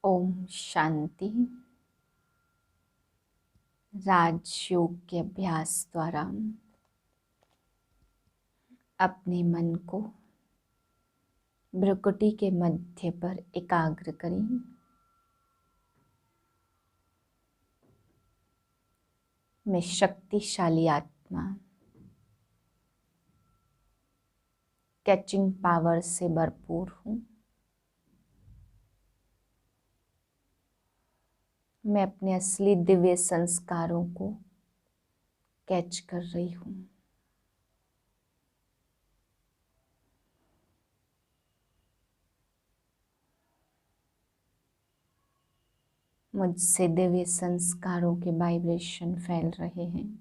ओम शांति। राजयोग के अभ्यास द्वारा अपने मन को भ्रुकुटी के मध्य पर एकाग्र करें। मैं शक्तिशाली आत्मा कैचिंग पावर से भरपूर हूँ। मैं अपने असली दिव्य संस्कारों को कैच कर रही हूँ। मुझसे दिव्य संस्कारों के वाइब्रेशन फैल रहे हैं।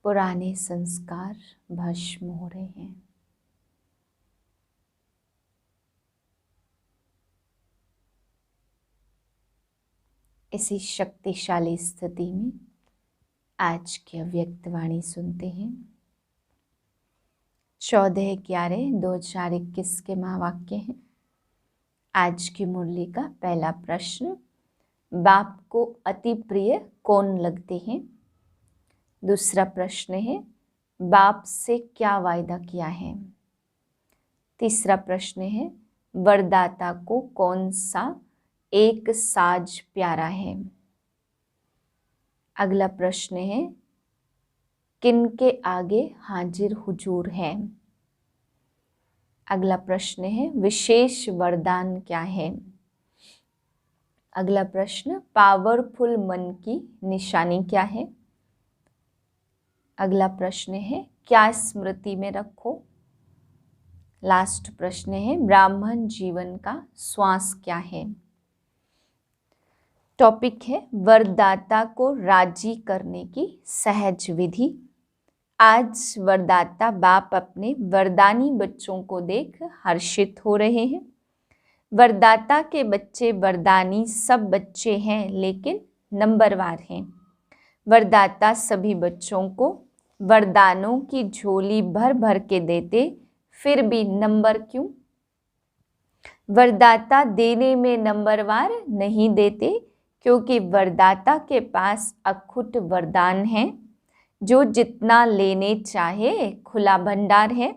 पुराने संस्कार भस्म हो रहे हैं। इसी शक्तिशाली स्थिति में आज की अव्यक्त वाणी सुनते हैं। 14/11/2021 के महावाक्य हैं। आज की मुरली का पहला प्रश्न, बाप को अति प्रिय कौन लगते हैं? दूसरा प्रश्न है, बाप से क्या वायदा किया है? तीसरा प्रश्न है, वरदाता को कौन सा एक साज प्यारा है? अगला प्रश्न है, किनके आगे हाजिर हुजूर है? अगला प्रश्न है, विशेष वरदान क्या है? अगला प्रश्न, पावरफुल मन की निशानी क्या है? अगला प्रश्न है, क्या स्मृति में रखो? लास्ट प्रश्न है, ब्राह्मण जीवन का श्वास क्या है? टॉपिक है वरदाता को राजी करने की सहज विधि। आज वरदाता बाप अपने वरदानी बच्चों को देख हर्षित हो रहे हैं। वरदाता के बच्चे वरदानी सब बच्चे हैं, लेकिन नंबरवार हैं। वरदाता सभी बच्चों को वरदानों की झोली भर भर के देते, फिर भी नंबर क्यों? वरदाता देने में नंबरवार नहीं देते, क्योंकि वरदाता के पास अखुट वरदान है। जो जितना लेने चाहे खुला भंडार है।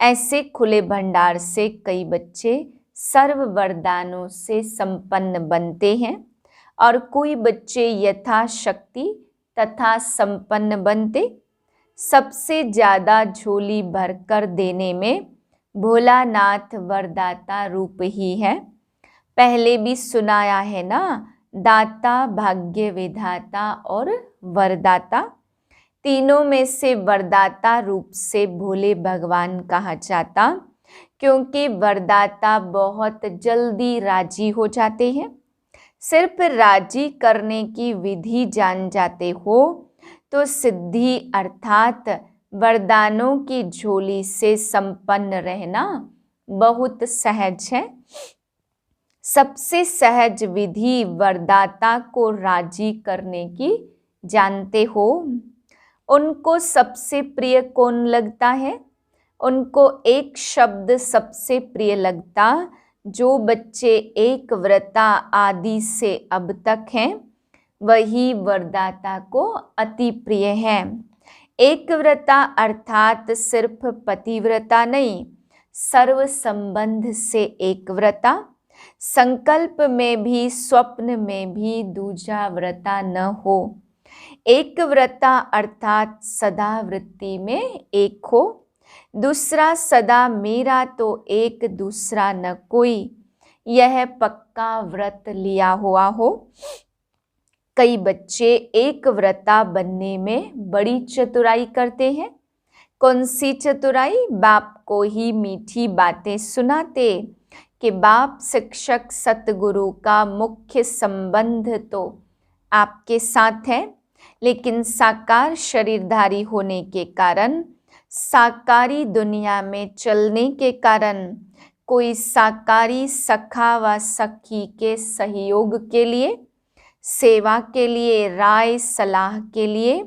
ऐसे खुले भंडार से कई बच्चे सर्व वरदानों से संपन्न बनते हैं और कोई बच्चे यथाशक्ति तथा संपन्न बनते। सबसे ज़्यादा झोली भरकर देने में भोलानाथ वरदाता रूप ही है। पहले भी सुनाया है ना, दाता, भाग्य विधाता और वरदाता। तीनों में से वरदाता रूप से भोले भगवान कहा जाता, क्योंकि वरदाता बहुत जल्दी राजी हो जाते हैं। सिर्फ राजी करने की विधि जान जाते हो तो सिद्धि अर्थात वरदानों की झोली से संपन्न रहना बहुत सहज है। सबसे सहज विधि वरदाता को राजी करने की जानते हो। उनको सबसे प्रिय कौन लगता है? उनको एक शब्द सबसे प्रिय लगता, जो बच्चे एक व्रता आदि से अब तक हैं, वही वरदाता को अति प्रिय है। एक व्रता अर्थात सिर्फ पतिव्रता नहीं, सर्व संबंध से एक व्रता। संकल्प में भी स्वप्न में भी दूजा व्रता न हो। एक व्रता अर्थात सदा वृत्ति में एक हो। दूसरा सदा मेरा तो एक, दूसरा न कोई, यह पक्का व्रत लिया हुआ हो। कई बच्चे एक व्रता बनने में बड़ी चतुराई करते हैं। कौन सी चतुराई? बाप को ही मीठी बातें सुनाते कि बाप शिक्षक सतगुरु का मुख्य संबंध तो आपके साथ है, लेकिन साकार शरीरधारी होने के कारण, साकारी दुनिया में चलने के कारण, कोई साकारी सखा व सखी के सहयोग के लिए, सेवा के लिए, राय सलाह के लिए,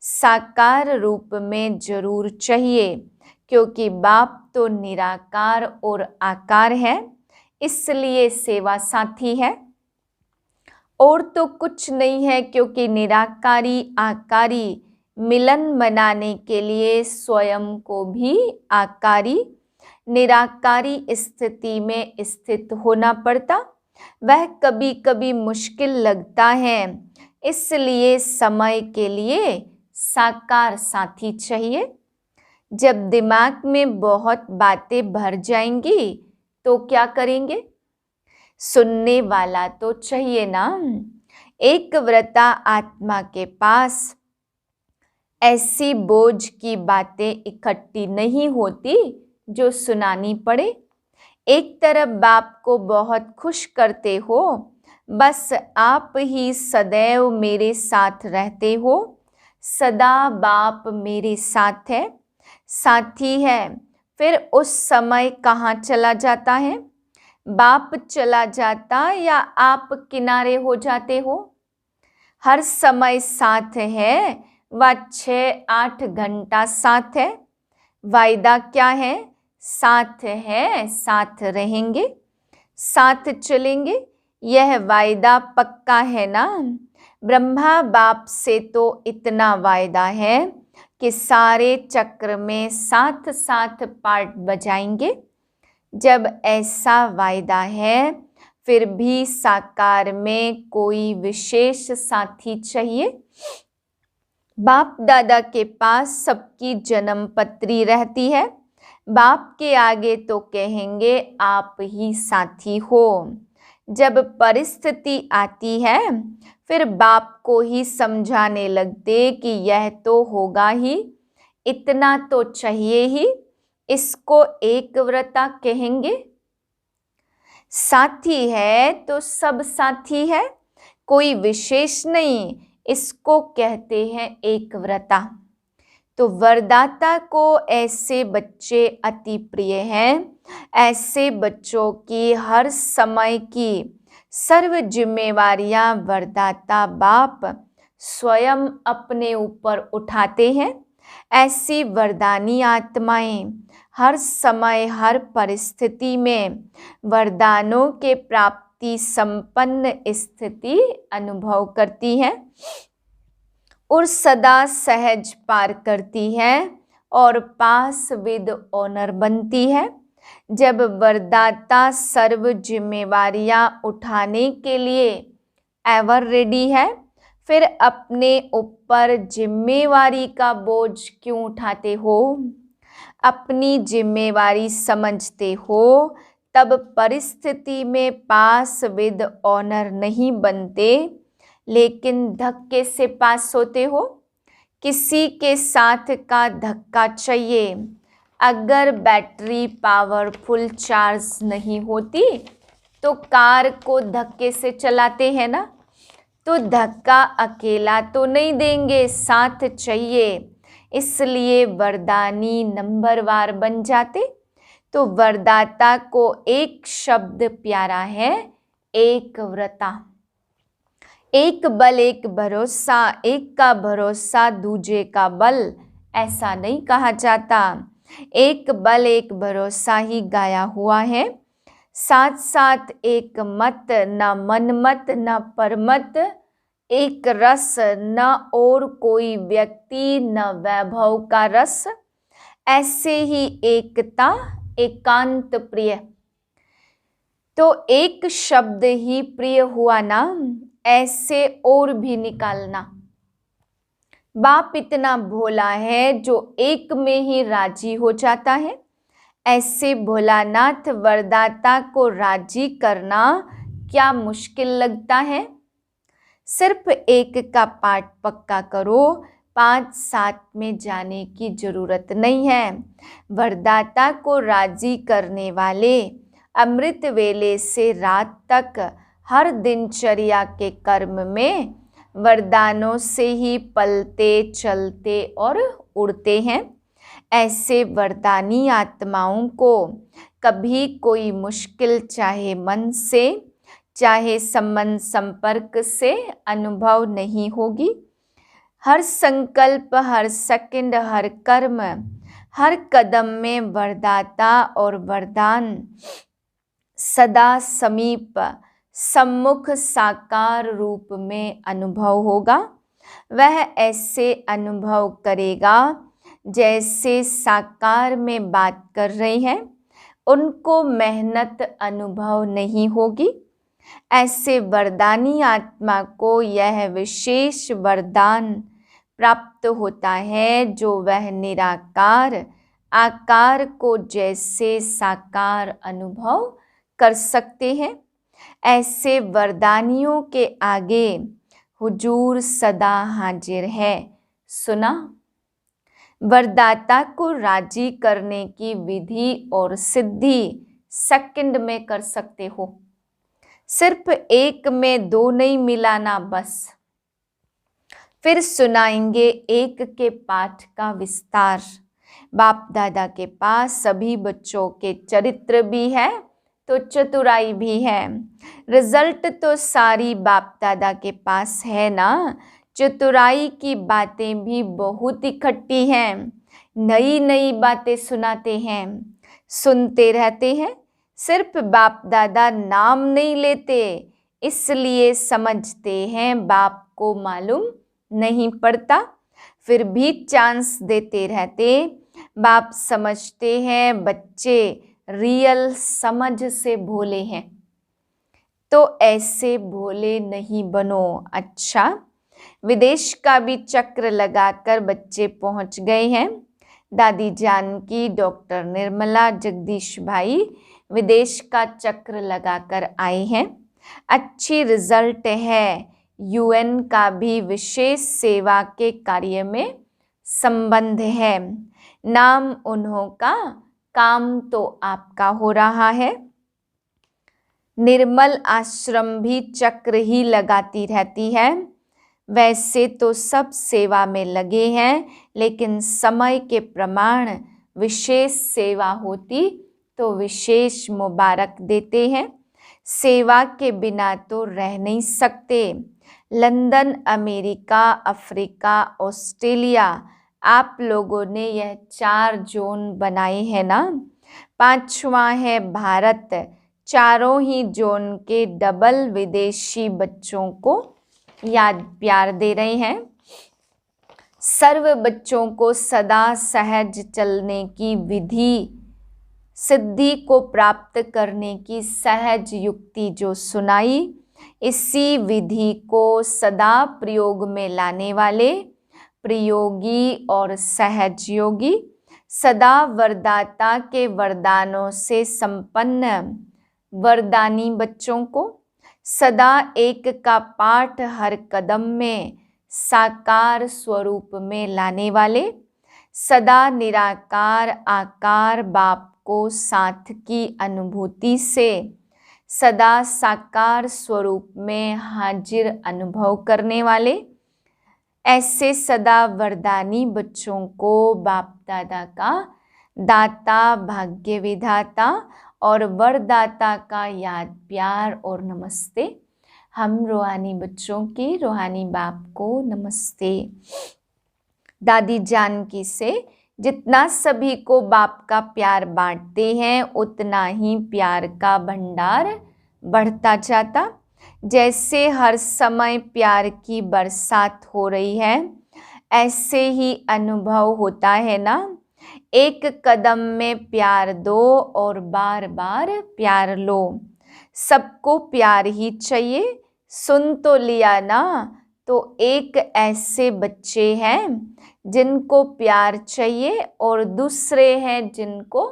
साकार रूप में जरूर चाहिए, क्योंकि बाप तो निराकार और आकार है, इसलिए सेवा साथी है। और तो कुछ नहीं है, क्योंकि निराकारी आकारी मिलन मनाने के लिए स्वयं को भी आकारी निराकारी स्थिति में स्थित होना पड़ता। वह कभी कभी मुश्किल लगता है, इसलिए समय के लिए साकार साथी चाहिए। जब दिमाग में बहुत बातें भर जाएंगी तो क्या करेंगे? सुनने वाला तो चाहिए ना। एक व्रता आत्मा के पास ऐसी बोझ की बातें इकट्ठी नहीं होती जो सुनानी पड़े। एक तरफ बाप को बहुत खुश करते हो, बस आप ही सदैव मेरे साथ रहते हो, सदा बाप मेरे साथ है, साथी है। फिर उस समय कहाँ चला जाता है? बाप चला जाता या आप किनारे हो जाते हो? हर समय साथ है, वह 6-8 घंटा साथ है। वायदा क्या है? साथ है, साथ रहेंगे, साथ चलेंगे। यह वायदा पक्का है ना? ब्रह्मा बाप से तो इतना वायदा है कि सारे चक्र में साथ साथ पार्ट बजाएंगे। जब ऐसा वायदा है, फिर भी साकार में कोई विशेष साथी चाहिए। बाप दादा के पास सबकी जन्म पत्री रहती है। बाप के आगे तो कहेंगे आप ही साथी हो। जब परिस्थिति आती है, फिर बाप को ही समझाने लगते कि यह तो होगा ही, इतना तो चाहिए ही, इसको एक व्रता कहेंगे। साथी है तो सब साथी है, कोई विशेष नहीं, इसको कहते हैं एक व्रता। तो वरदाता को ऐसे बच्चे अति प्रिय हैं। ऐसे बच्चों की हर समय की सर्व जिम्मेवारियां वरदाता बाप स्वयं अपने ऊपर उठाते हैं। ऐसी वरदानी आत्माएं हर समय हर परिस्थिति में वरदानों के प्राप्ति संपन्न स्थिति अनुभव करती हैं और सदा सहज पार करती है और पास विद ऑनर बनती है। जब वरदाता सर्व जिम्मेवारियां उठाने के लिए एवर रेडी है, फिर अपने ऊपर जिम्मेवारी का बोझ क्यों उठाते हो? अपनी जिम्मेवारी समझते हो, तब परिस्थिति में पास विद ऑनर नहीं बनते, लेकिन धक्के से पास होते हो। किसी के साथ का धक्का चाहिए। अगर बैटरी पावरफुल चार्ज नहीं होती तो कार को धक्के से चलाते हैं ना, तो धक्का अकेला तो नहीं देंगे, साथ चाहिए। इसलिए वरदानी नंबरवार बन जाते। तो वरदाता को एक शब्द प्यारा है, एक व्रता। एक बल एक भरोसा, एक का भरोसा दूजे का बल, ऐसा नहीं कहा जाता। एक बल एक भरोसा ही गाया हुआ है। साथ साथ एक मत, न मनमत न परमत, एक रस, न और कोई व्यक्ति न वैभव का रस। ऐसे ही एकता एकांत प्रिय। तो एक शब्द ही प्रिय हुआ ना, ऐसे और भी निकालना। बाप इतना भोला है जो एक में ही राजी हो जाता है। ऐसे भोलानाथ वरदाता को राजी करना क्या मुश्किल लगता है? सिर्फ एक का पाठ पक्का करो, 5-7 में जाने की जरूरत नहीं है। वरदाता को राजी करने वाले अमृत वेले से रात तक हर दिनचर्या के कर्म में वरदानों से ही पलते चलते और उड़ते हैं। ऐसे वरदानी आत्माओं को कभी कोई मुश्किल चाहे मन से चाहे संबंध संपर्क से अनुभव नहीं होगी। हर संकल्प, हर सेकंड, हर कर्म, हर कदम में वरदाता और वरदान सदा समीप, सम्मुख, साकार रूप में अनुभव होगा। वह ऐसे अनुभव करेगा जैसे साकार में बात कर रहे हैं, उनको मेहनत अनुभव नहीं होगी। ऐसे वरदानी आत्मा को यह विशेष वरदान प्राप्त होता है जो वह निराकार आकार को जैसे साकार अनुभव कर सकते हैं। ऐसे वरदानियों के आगे हुजूर सदा हाजिर है। सुना? वरदाता को राजी करने की विधि और सिद्धि सेकंड में कर सकते हो। सिर्फ एक में दो नहीं मिलाना बस। फिर सुनाएंगे एक के पाठ का विस्तार। बाप दादा के पास सभी बच्चों के चरित्र भी है तो चतुराई भी है। रिजल्ट तो सारी बाप दादा के पास है ना। चतुराई की बातें भी बहुत इकट्ठी हैं। नई नई बातें सुनाते हैं, सुनते रहते हैं। सिर्फ बाप दादा नाम नहीं लेते, इसलिए समझते हैं बाप को मालूम नहीं पड़ता, फिर भी चांस देते रहते। बाप समझते हैं बच्चे रियल समझ से भोले हैं, तो ऐसे भोले नहीं बनो। अच्छा, विदेश का भी चक्र लगाकर बच्चे पहुंच गए हैं। दादी जानकी, डॉक्टर निर्मला, जगदीश भाई विदेश का चक्र लगाकर आए हैं। अच्छी रिजल्ट है। यूएन का भी विशेष सेवा के कार्य में संबंध है। नाम उन्हों का, काम तो आपका हो रहा है। निर्मल आश्रम भी चक्र ही लगाती रहती है। वैसे तो सब सेवा में लगे हैं, लेकिन समय के प्रमाण विशेष सेवा होती तो विशेष मुबारक देते हैं। सेवा के बिना तो रह नहीं सकते। लंदन, अमेरिका, अफ्रीका, ऑस्ट्रेलिया, आप लोगों ने यह 4 जोन बनाए हैं ना। 5वां है भारत। चारों ही जोन के डबल विदेशी बच्चों को याद प्यार दे रहे हैं। सर्व बच्चों को सदा सहज चलने की विधि, सिद्धि को प्राप्त करने की सहज युक्ति जो सुनाई, इसी विधि को सदा प्रयोग में लाने वाले प्रयोगी और सहज योगी, सदा वरदाता के वरदानों से संपन्न वरदानी बच्चों को, सदा एक का पाठ हर कदम में साकार स्वरूप में लाने वाले, सदा निराकार आकार बाप को साथ की अनुभूति से सदा साकार स्वरूप में हाजिर अनुभव करने वाले, ऐसे सदा वरदानी बच्चों को बाप दादा का दाता, भाग्य विधाता और वरदाता का याद प्यार और नमस्ते। हम रूहानी बच्चों के रूहानी बाप को नमस्ते। दादी जानकी से जितना सभी को बाप का प्यार बांटते हैं, उतना ही प्यार का भंडार बढ़ता जाता। जैसे हर समय प्यार की बरसात हो रही है, ऐसे ही अनुभव होता है ना। एक कदम में प्यार दो और बार बार प्यार लो। सबको प्यार ही चाहिए। सुन तो लिया ना। तो एक ऐसे बच्चे हैं जिनको प्यार चाहिए और दूसरे हैं जिनको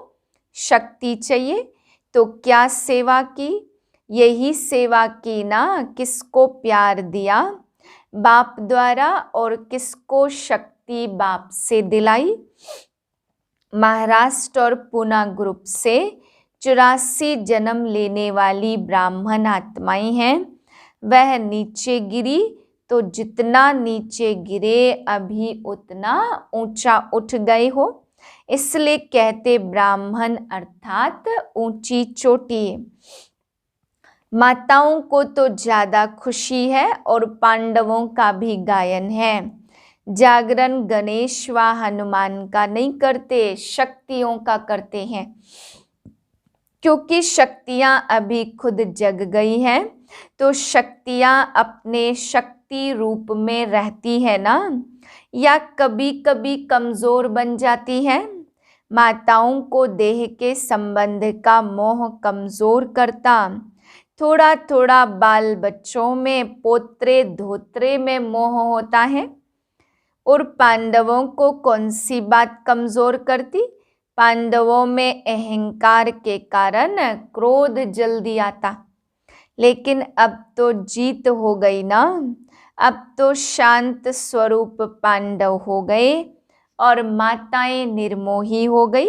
शक्ति चाहिए। तो क्या सेवा की? यही सेवा की ना। किसको प्यार दिया बाप द्वारा और किसको शक्ति बाप से दिलाई। महाराष्ट्र और पुणे ग्रुप से 84 जन्म लेने वाली ब्राह्मण आत्माएं हैं। वह नीचे गिरी तो जितना नीचे गिरे अभी उतना ऊंचा उठ गए हो, इसलिए कहते ब्राह्मण अर्थात ऊंची चोटी। माताओं को तो ज्यादा खुशी है और पांडवों का भी गायन है। जागरण गणेश व हनुमान का नहीं करते, शक्तियों का करते हैं, क्योंकि शक्तियां अभी खुद जग गई हैं, तो शक्तियां अपने शक्ति रूप में रहती है ना, या कभी कभी कमजोर बन जाती है। माताओं को देह के संबंध का मोह कमजोर करता, थोड़ा थोड़ा बाल बच्चों में पोत्रे धोत्रे में मोह होता है। और पांडवों को कौन सी बात कमजोर करती? पांडवों में अहंकार के कारण क्रोध जल्दी आता, लेकिन अब तो जीत हो गई ना, अब तो शांत स्वरूप पांडव हो गए और माताएं निर्मोही हो गई।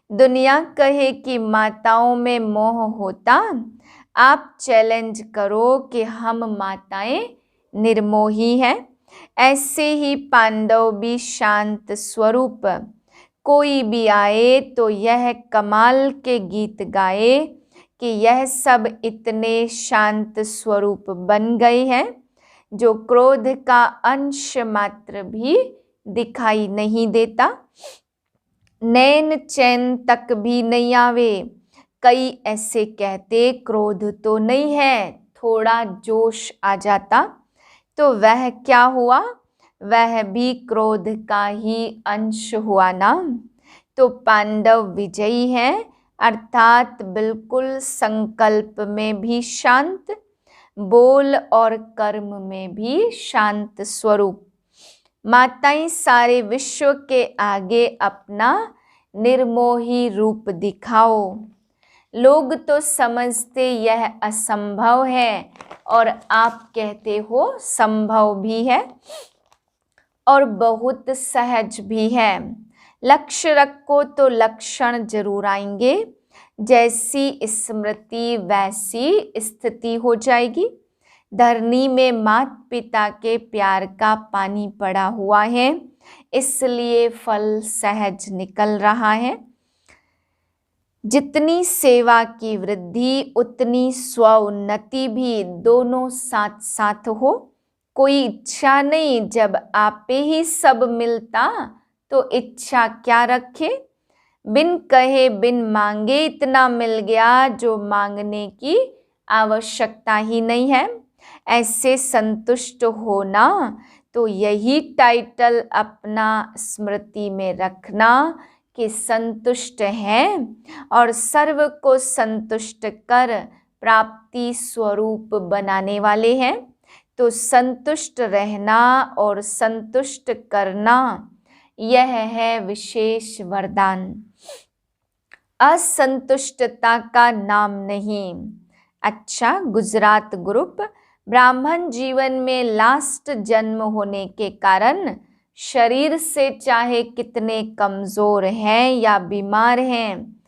दुनिया कहे कि माताओं में मोह होता, आप चैलेंज करो कि हम माताएं निर्मोही हैं। ऐसे ही पांडव भी शांत स्वरूप, कोई भी आए तो यह कमाल के गीत गाए कि यह सब इतने शांत स्वरूप बन गए हैं, जो क्रोध का अंश मात्र भी दिखाई नहीं देता। नैन चैन तक भी नहीं आवे। कई ऐसे कहते क्रोध तो नहीं है, थोड़ा जोश आ जाता, तो वह क्या हुआ? वह भी क्रोध का ही अंश हुआ ना। तो पांडव विजयी हैं, अर्थात बिल्कुल संकल्प में भी शांत, बोल और कर्म में भी शांत स्वरूप। माताएं सारे विश्व के आगे अपना निर्मोही रूप दिखाओ। लोग तो समझते यह असंभव है और आप कहते हो संभव भी है और बहुत सहज भी है। लक्ष्य रखो तो लक्षण जरूर आएंगे, जैसी स्मृति वैसी स्थिति हो जाएगी। धरनी में माता पिता के प्यार का पानी पड़ा हुआ है, इसलिए फल सहज निकल रहा है। जितनी सेवा की वृद्धि उतनी स्वोन्नति भी दोनों साथ साथ हो। कोई इच्छा नहीं, जब आपे ही सब मिलता तो इच्छा क्या रखे। बिन कहे बिन मांगे इतना मिल गया जो मांगने की आवश्यकता ही नहीं है। ऐसे संतुष्ट होना, तो यही टाइटल अपना स्मृति में रखना कि संतुष्ट है और सर्व को संतुष्ट कर प्राप्ति स्वरूप बनाने वाले हैं। तो संतुष्ट रहना और संतुष्ट करना, यह है विशेष वरदान। असंतुष्टता का नाम नहीं। अच्छा, गुजरात ग्रुप ब्राह्मण जीवन में लास्ट जन्म होने के कारण शरीर से चाहे कितने कमजोर हैं या बीमार हैं,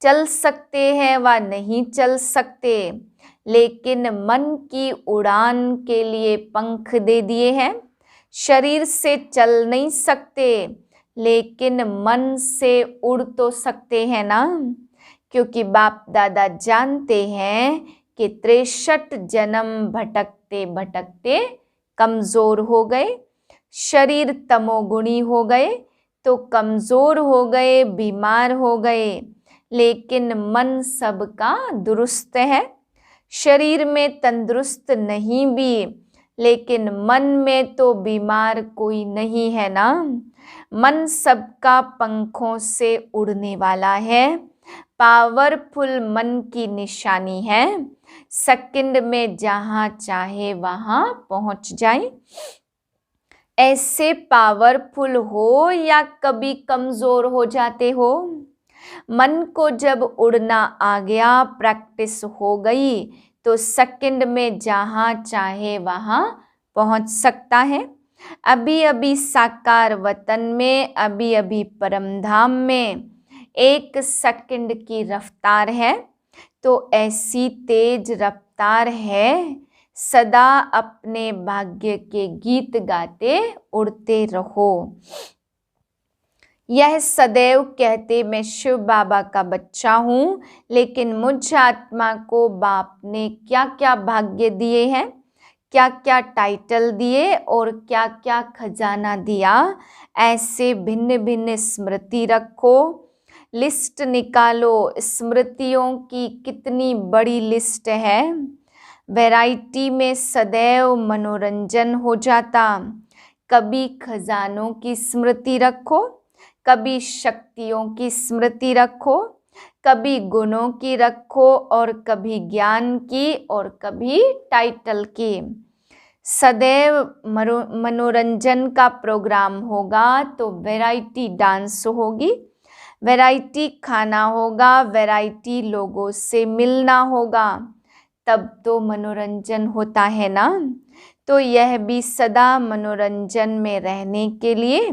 चल सकते हैं व नहीं चल सकते, लेकिन मन की उड़ान के लिए पंख दे दिए हैं। शरीर से चल नहीं सकते, लेकिन मन से उड़ तो सकते हैं ना, क्योंकि बाप दादा जानते हैं कि 63 जन्म भटकते भटकते कमजोर हो गए, शरीर तमोगुणी हो गए, तो कमजोर हो गए, बीमार हो गए, लेकिन मन सबका दुरुस्त है। शरीर में तंदुरुस्त नहीं भी, लेकिन मन में तो बीमार कोई नहीं है ना। मन सबका पंखों से उड़ने वाला है, पावरफुल मन की निशानी है, सेकंड में जहां चाहे वहां पहुंच जाए। ऐसे पावरफुल हो या कभी कमजोर हो जाते हो, मन को जब उड़ना आ गया, प्रैक्टिस हो गई, तो सेकंड में जहां चाहे वहां पहुंच सकता है। अभी अभी साकार वतन में, अभी अभी परमधाम में 1 सेकंड की रफ्तार है, तो ऐसी तेज रफ्तार है, सदा अपने भाग्य के गीत गाते उड़ते रहो। यह सदैव कहते मैं शिव बाबा का बच्चा हूँ, लेकिन मुझ आत्मा को बाप ने क्या क्या भाग्य दिए हैं, क्या क्या टाइटल दिए और क्या क्या खजाना दिया, ऐसे भिन्न भिन्न स्मृति रखो। लिस्ट निकालो, स्मृतियों की कितनी बड़ी लिस्ट है। वैरायटी में सदैव मनोरंजन हो जाता। कभी खजानों की स्मृति रखो, कभी शक्तियों की स्मृति रखो, कभी गुणों की रखो और कभी ज्ञान की और कभी टाइटल की। सदैव मनोरंजन का प्रोग्राम होगा तो वैरायटी डांस होगी, वैरायटी खाना होगा, वैरायटी लोगों से मिलना होगा, तब तो मनोरंजन होता है ना। तो यह भी सदा मनोरंजन में रहने के लिए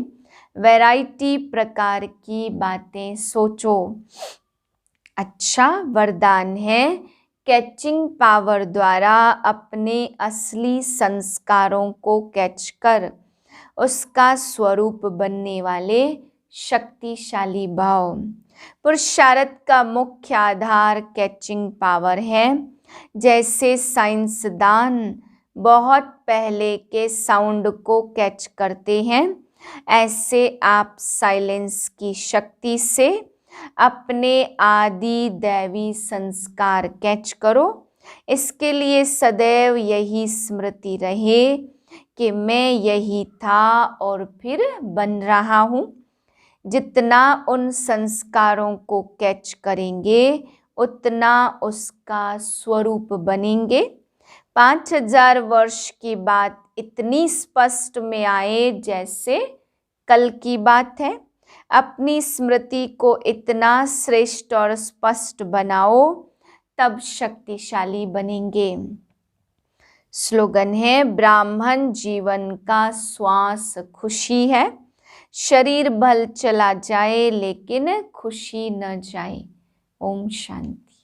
वैरायटी प्रकार की बातें सोचो। अच्छा वरदान है, कैचिंग पावर द्वारा अपने असली संस्कारों को कैच कर उसका स्वरूप बनने वाले शक्तिशाली भाव। पुरुषार्थ का मुख्य आधार कैचिंग पावर है। जैसे साइंसदान बहुत पहले के साउंड को कैच करते हैं, ऐसे आप साइलेंस की शक्ति से अपने आदि दैवी संस्कार कैच करो। इसके लिए सदैव यही स्मृति रहे कि मैं यही था और फिर बन रहा हूँ। जितना उन संस्कारों को कैच करेंगे उतना उसका स्वरूप बनेंगे। 5000 वर्ष की बात इतनी स्पष्ट में आए जैसे कल की बात है। अपनी स्मृति को इतना श्रेष्ठ और स्पष्ट बनाओ, तब शक्तिशाली बनेंगे। स्लोगन है, ब्राह्मण जीवन का श्वास खुशी है, शरीर भल चला जाए लेकिन खुशी न जाए। ओम शांति।